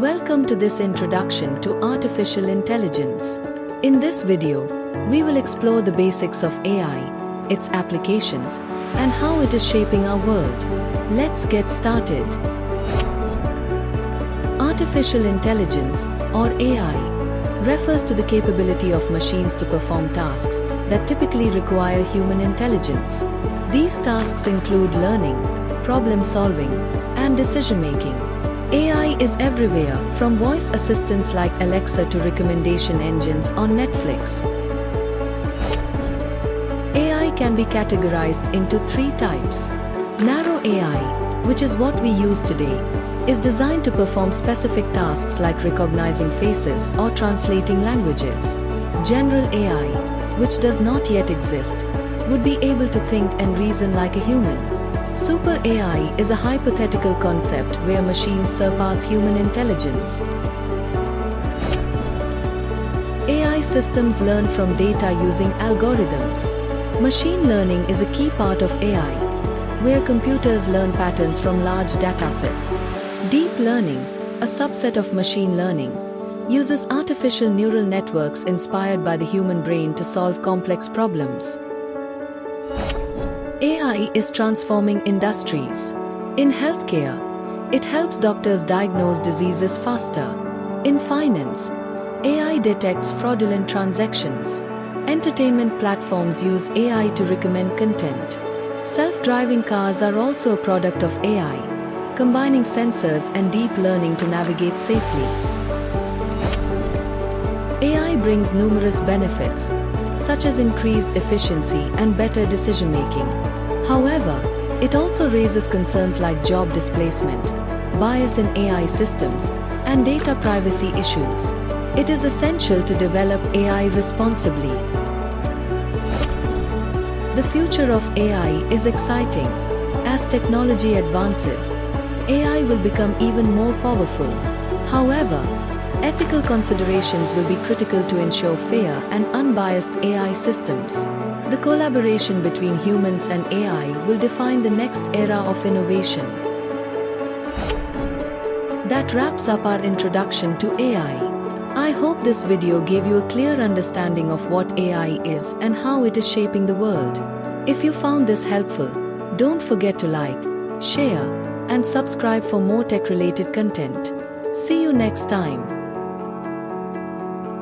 Welcome to this introduction to artificial intelligence. In this video, we will explore the basics of AI, its applications, and how it is shaping our world. Let's get started. Artificial intelligence, or AI, refers to the capability of machines to perform tasks that typically require human intelligence. These tasks include learning, problem-solving, and decision-making. AI is everywhere, from voice assistants like Alexa to recommendation engines on Netflix. AI can be categorized into three types. Narrow AI, which is what we use today, is designed to perform specific tasks like recognizing faces or translating languages. General AI, which does not yet exist, would be able to think and reason like a human. Super AI is a hypothetical concept where machines surpass human intelligence. AI systems learn from data using algorithms. Machine learning is a key part of AI, where computers learn patterns from large datasets. Deep learning, a subset of machine learning, uses artificial neural networks inspired by the human brain to solve complex problems. AI is transforming industries. In healthcare, it helps doctors diagnose diseases faster. In finance, AI detects fraudulent transactions. Entertainment platforms use AI to recommend content. Self-driving cars are also a product of AI, combining sensors and deep learning to navigate safely. AI brings numerous benefits, such as increased efficiency and better decision-making. However, it also raises concerns like job displacement, bias in AI systems, and data privacy issues. It is essential to develop AI responsibly. The future of AI is exciting. As technology advances, AI will become even more powerful. However, ethical considerations will be critical to ensure fair and unbiased AI systems. The collaboration between humans and AI will define the next era of innovation. That wraps up our introduction to AI. I hope this video gave you a clear understanding of what AI is and how it is shaping the world. If you found this helpful, don't forget to like, share, and subscribe for more tech-related content. See you next time.